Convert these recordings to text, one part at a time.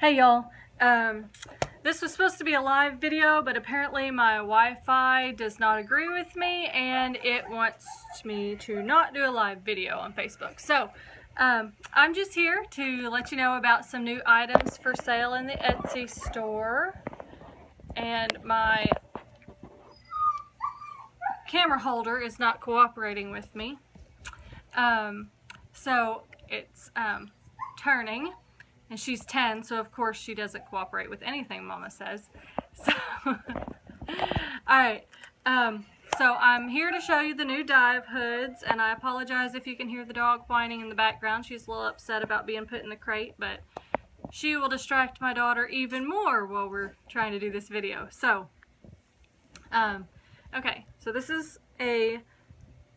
Hey y'all, this was supposed to be a live video, but apparently my Wi-Fi does not agree with me and it wants me to not do a live video on Facebook. So I'm just here to let you know about some new items for sale in the Etsy store. And my camera holder is not cooperating with me. So it's turning. And she's 10, so of course she doesn't cooperate with anything Mama says. So, alright, so I'm here to show you the new dive hoods, and I apologize if you can hear the dog whining in the background. She's a little upset about being put in the crate, but she will distract my daughter even more while we're trying to do this video. So, okay, so this is a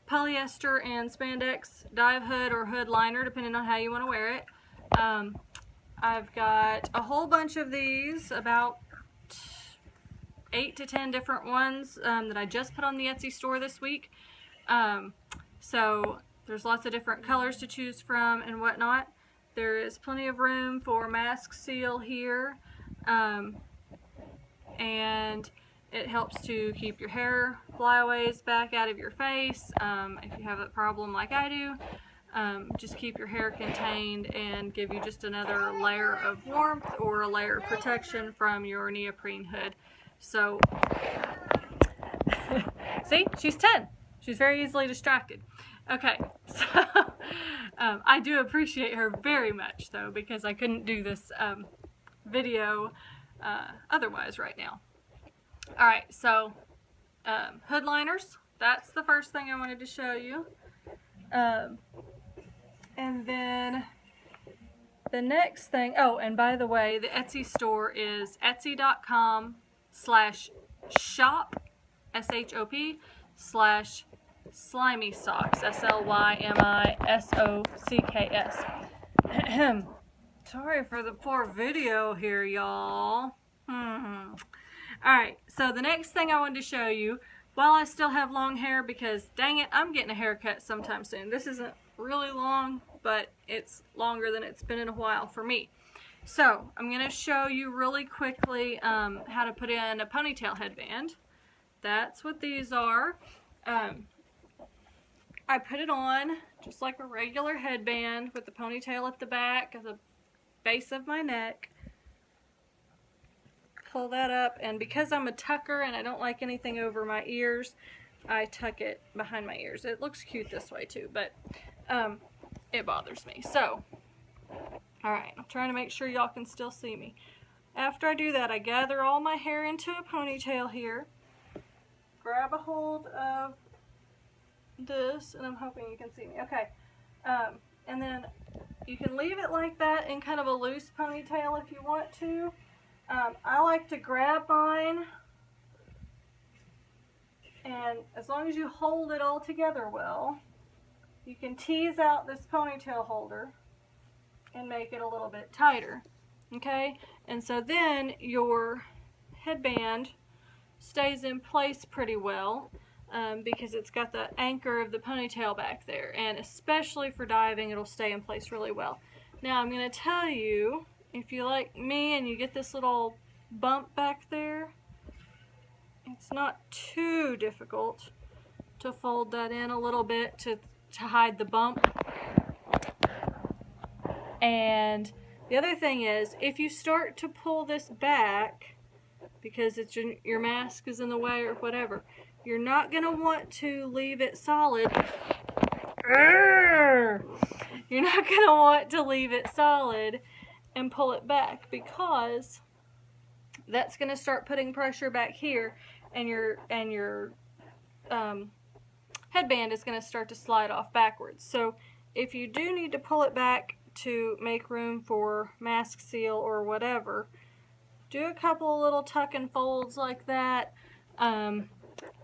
polyester and spandex dive hood or hood liner, depending on how you want to wear it. I've got a whole bunch of these, about 8 to 10 different ones that I just put on the Etsy store this week. So there's lots of different colors to choose from and whatnot. There is plenty of room for mask seal here, and it helps to keep your hair flyaways back out of your face if you have a problem like I do. Just keep your hair contained and give you just another layer of warmth or a layer of protection from your neoprene hood. So, see, she's 10. She's very easily distracted. Okay, so I do appreciate her very much though, because I couldn't do this video otherwise right now. Alright, so hood liners, that's the first thing I wanted to show you. And then the next thing, oh, and by the way, the Etsy store is etsy.com/shop, S-H-O-P, /SLYMI socks, S-L-Y-M-I-S-O-C-K-S. Sorry for the poor video here, y'all. Alright, so the next thing I wanted to show you, while I still have long hair, because dang it, I'm getting a haircut sometime soon. This isn't really long, but it's longer than it's been in a while for me. So I'm going to show you really quickly how to put in a ponytail headband. That's what these are. I put it on just like a regular headband with the ponytail at the back at the base of my neck. Pull that up, and because I'm a tucker and I don't like anything over my ears, I tuck it behind my ears. It looks cute this way too, but it bothers me. So, alright, I'm trying to make sure y'all can still see me. After I do that, I gather all my hair into a ponytail here, grab a hold of this, and I'm hoping you can see me. Okay, and then you can leave it like that in kind of a loose ponytail if you want to. I like to grab mine, and as long as you hold it all together well, you can tease out this ponytail holder and make it a little bit tighter, okay? And so then your headband stays in place pretty well because it's got the anchor of the ponytail back there, and especially for diving, it'll stay in place really well. Now I'm going to tell you, if you like me and you get this little bump back there, it's not too difficult to fold that in a little bit to hide the bump. And the other thing is, if you start to pull this back because it's your mask is in the way or whatever, you're not going to want to leave it solid. You're not going to want to leave it solid and pull it back, because that's going to start putting pressure back here, and your headband is going to start to slide off backwards. So if you do need to pull it back to make room for mask seal or whatever, do a couple of little tuck and folds like that,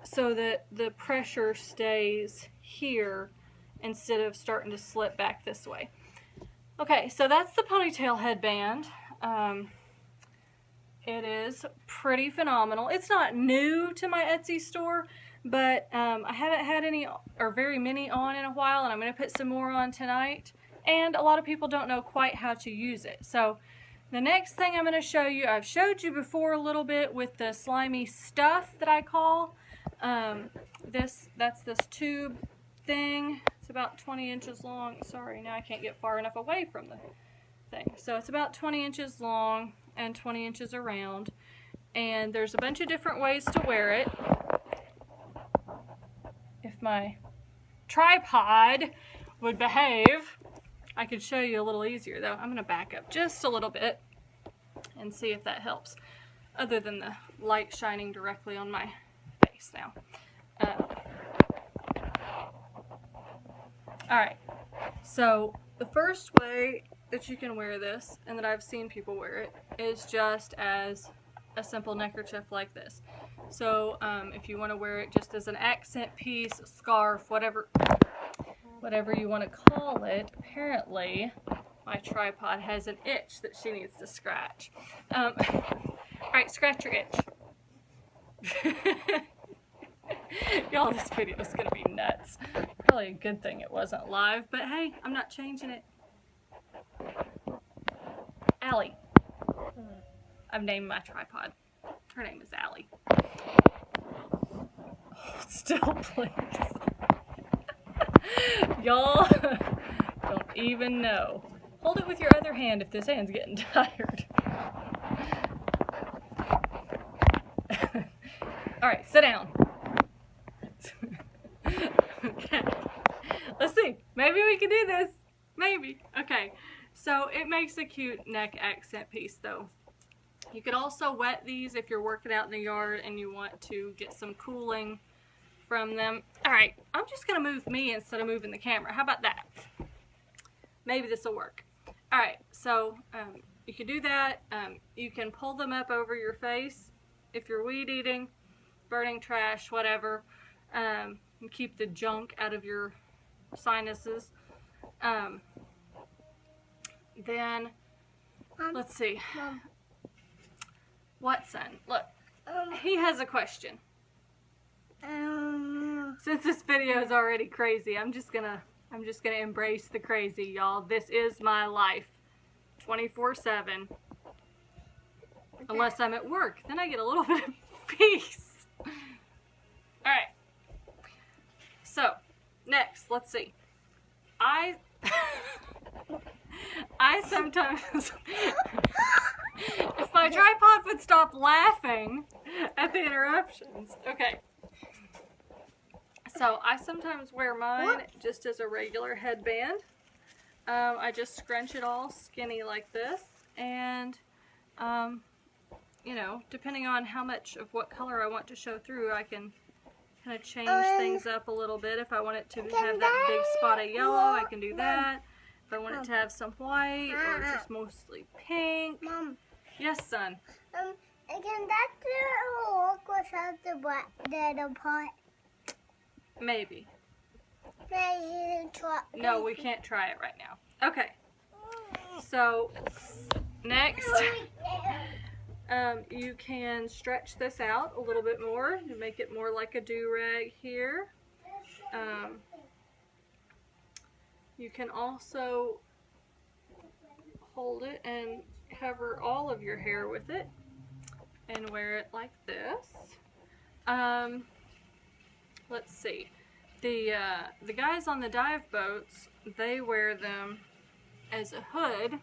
so that the pressure stays here instead of starting to slip back this way. Okay, so that's the ponytail headband. It is pretty phenomenal. It's not new to my Etsy store, but I haven't had any or very many on in a while, and I'm going to put some more on tonight. And a lot of people don't know quite how to use it. So The next thing I'm going to show you, I've showed you before a little bit with the slimy stuff that I call. That's this tube thing. It's about 20 inches long. Sorry, now I can't get far enough away from the thing. So it's about 20 inches long and 20 inches around. And there's a bunch of different ways to wear it. If my tripod would behave, I could show you a little easier though. I'm going to back up just a little bit and see if that helps, other than the light shining directly on my face now. Alright, so the first way that you can wear this, and that I've seen people wear it, is just as a simple neckerchief like this. So if you want to wear it just as an accent piece, a scarf, whatever you want to call it. Apparently my tripod has an itch that she needs to scratch. Alright, scratch your itch. Y'all, this video is gonna be nuts. Probably a good thing it wasn't live, but hey, I'm not changing it. Allie. I've named my tripod. Her name is Allie. Hold still, please. Y'all don't even know. Hold it with your other hand if this hand's getting tired. Alright, sit down. Okay. Let's see. Maybe we can do this. Maybe. Okay. So it makes a cute neck accent piece though. You could also wet these if you're working out in the yard and you want to get some cooling from them. Alright, I'm just going to move me instead of moving the camera. How about that? Maybe this will work. Alright, so you can do that. You can pull them up over your face if you're weed eating, burning trash, whatever. And keep the junk out of your sinuses. Then, let's see. Mom. What, son? Look, he has a question. Since this video is already crazy, I'm just gonna embrace the crazy, y'all. This is my life, 24/7. Unless I'm at work, then I get a little bit of peace. All right. So next, let's see. I sometimes, if my tripod would stop laughing at the interruptions. Okay. So I sometimes wear mine just as a regular headband. I just scrunch it all skinny like this, and you know, depending on how much of what color I want to show through, I can kind of change things up a little bit. If I want it to have that big spot of yellow, I can do that. If I want it to have some white or just mostly pink. Mom. Yes, son. Can that work without the little pot? Maybe. Try. No, we can't try it right now. Okay. So, next, you can stretch this out a little bit more to make it more like a do-rag here. You can also hold it and cover all of your hair with it and wear it like this. Let's see. The guys on the dive boats, they wear them as a hood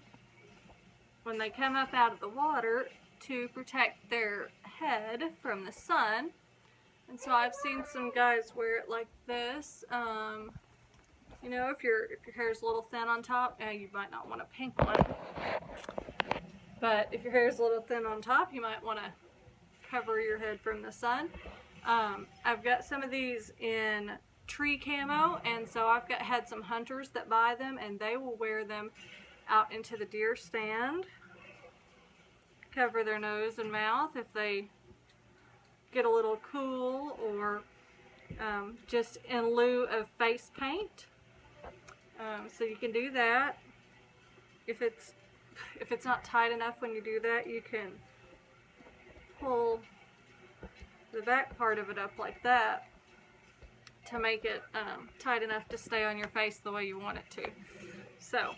when they come up out of the water to protect their head from the sun. And so I've seen some guys wear it like this. You know, if your hair is a little thin on top, you might not want a pink one. But if your hair is a little thin on top, you might want to cover your head from the sun. I've got some of these in tree camo, and so I've had some hunters that buy them, and they will wear them out into the deer stand. Cover their nose and mouth if they get a little cool, or just in lieu of face paint. So you can do that. If it's not tight enough when you do that, you can pull the back part of it up like that to make it tight enough to stay on your face the way you want it to. So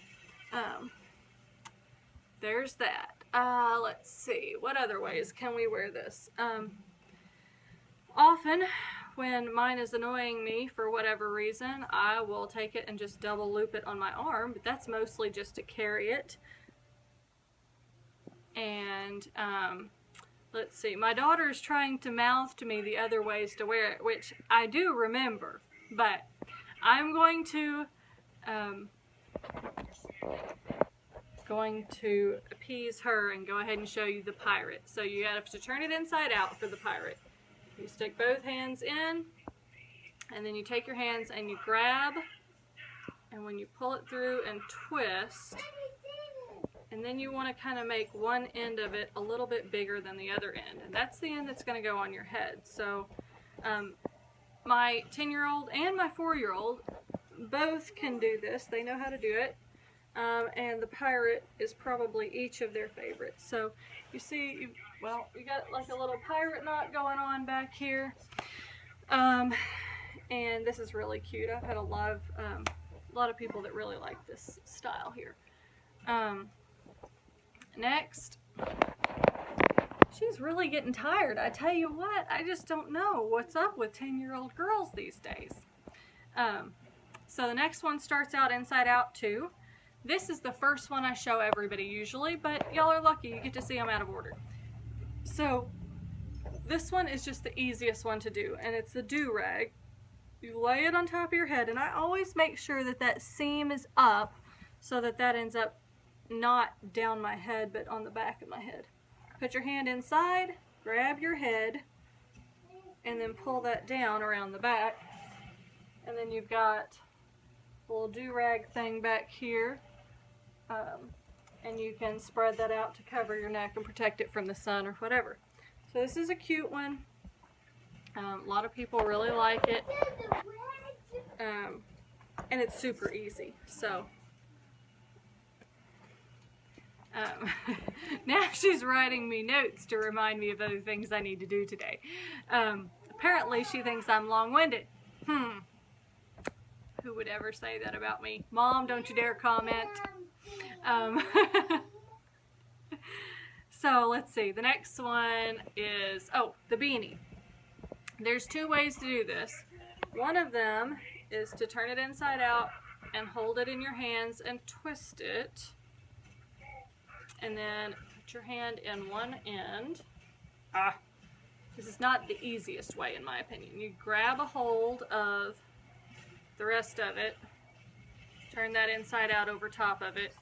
there's that. Let's see, what other ways can we wear this? Often, when mine is annoying me for whatever reason, I will take it and just double loop it on my arm, but that's mostly just to carry it. And, let's see, my daughter is trying to mouth to me the other ways to wear it, which I do remember, but I'm going to appease her and go ahead and show you the pirate. So you have to turn it inside out for the pirate. You stick both hands in, and then you take your hands and you grab, and when you pull it through and twist, and then you want to kind of make one end of it a little bit bigger than the other end, and that's the end that's going to go on your head. So my 10-year-old and my 4-year-old both can do this. They know how to do it. And the pirate is probably each of their favorites. So you see, you got like a little pirate knot going on back here. And this is really cute. I've had a lot of people that really like this style here. Next, she's really getting tired. I tell you what, I just don't know what's up with 10-year-old girls these days. So the next one starts out inside out too. This is the first one I show everybody usually, but y'all are lucky you get to see them out of order. So this one is just the easiest one to do, and it's the do-rag. You lay it on top of your head, and I always make sure that that seam is up so that that ends up not down my head, but on the back of my head. Put your hand inside, grab your head, and then pull that down around the back. And then you've got a little do-rag thing back here. And you can spread that out to cover your neck and protect it from the sun or whatever. So this is a cute one. A lot of people really like it. And it's super easy. So now she's writing me notes to remind me of other things I need to do today. Apparently she thinks I'm long-winded. Who would ever say that about me? Mom, don't you dare comment. So let's see. The next one is, the beanie. There's two ways to do this. One of them is to turn it inside out and hold it in your hands and twist it. And then put your hand in one end. This is not the easiest way in my opinion. You grab a hold of the rest of it, turn that inside out over top of it,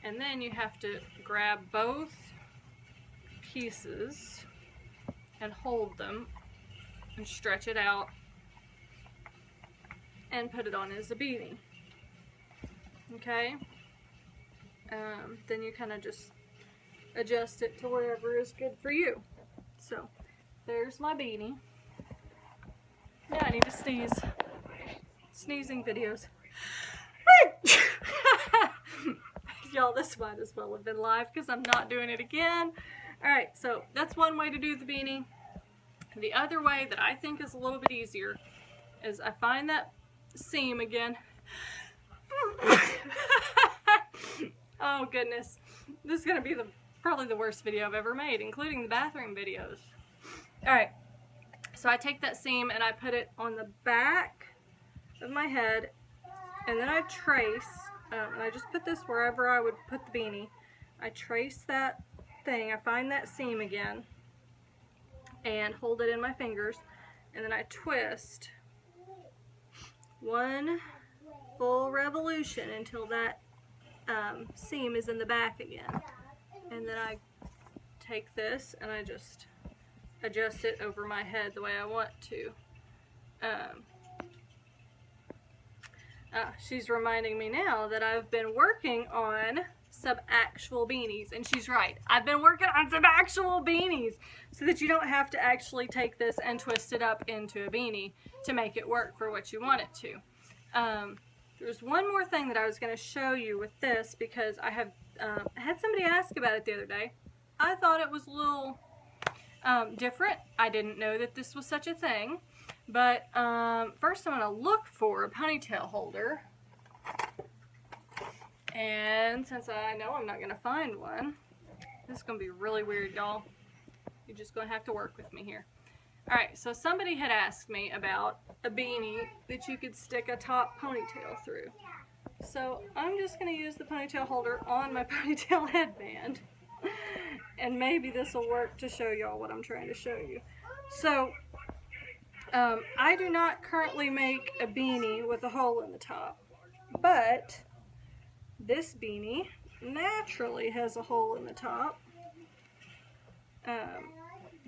and then you have to grab both pieces and hold them and stretch it out and put it on as a beanie. Okay? Then you kind of just adjust it to wherever is good for you. So there's my beanie. Now I need to sneeze. Sneezing videos. Y'all, this might as well have been live because I'm not doing it again. Alright, so that's one way to do the beanie. The other way that I think is a little bit easier is I find that seam again. Oh goodness. This is going to be probably the worst video I've ever made, including the bathroom videos. Alright, so I take that seam and I put it on the back of my head, and then I trace, and I just put this wherever I would put the beanie. I trace that thing, I find that seam again, and hold it in my fingers, and then I twist one full revolution until that seam is in the back again. And then I take this and I just adjust it over my head the way I want to. She's reminding me now that I've been working on some actual beanies, and she's right. I've been working on some actual beanies so that you don't have to actually take this and twist it up into a beanie to make it work for what you want it to. There's one more thing that I was going to show you with this, because I had somebody ask about it the other day. I thought it was a little different. I didn't know that this was such a thing. But first I'm going to look for a ponytail holder. And since I know I'm not going to find one, This is going to be really weird, y'all. You're just going to have to work with me here. Alright, so somebody had asked me about a beanie that you could stick a top ponytail through. So I'm just going to use the ponytail holder on my ponytail headband. And maybe this will work to show y'all what I'm trying to show you. So, I do not currently make a beanie with a hole in the top. But this beanie naturally has a hole in the top.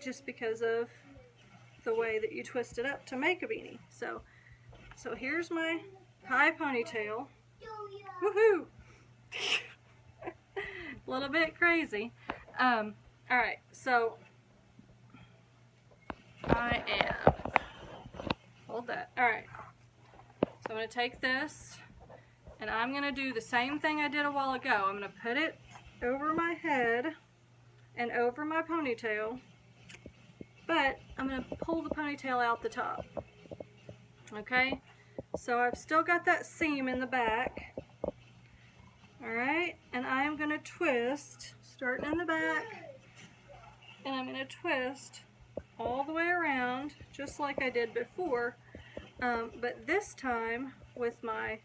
Just because of the way that you twist it up to make a beanie. So here's my high ponytail. Woohoo! A little bit crazy. Alright, so I am, hold that. Alright, so I'm going to take this and I'm going to do the same thing I did a while ago. I'm going to put it over my head and over my ponytail, but I'm going to pull the ponytail out the top. Okay, so I've still got that seam in the back. Alright, and I'm going to twist, starting in the back, and I'm going to twist all the way around, just like I did before, but this time with my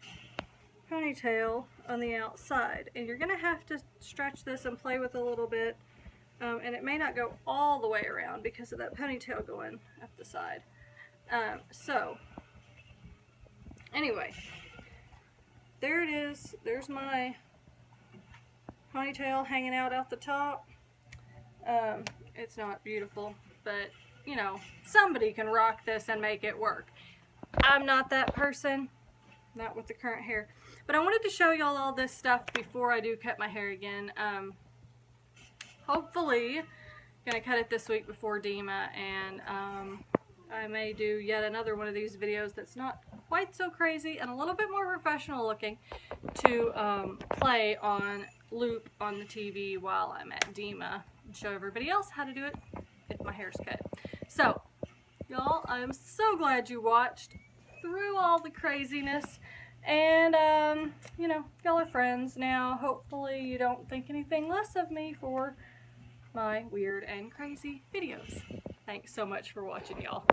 ponytail on the outside. And you're going to have to stretch this and play with it a little bit, and it may not go all the way around because of that ponytail going up the side. So, anyway, there it is. There's my ponytail hanging out the top. It's not beautiful, but you know, somebody can rock this and make it work. I'm not that person, not with the current hair, but I wanted to show y'all all this stuff before I do cut my hair again. Hopefully gonna cut it this week before Dima, and I may do yet another one of these videos that's not quite so crazy and a little bit more professional looking to play on loop on the TV while I'm at Dima and show everybody else how to do it if my hair's cut. So, y'all, I'm so glad you watched through all the craziness, and you know, y'all are friends now. Hopefully you don't think anything less of me for my weird and crazy videos. Thanks so much for watching, y'all.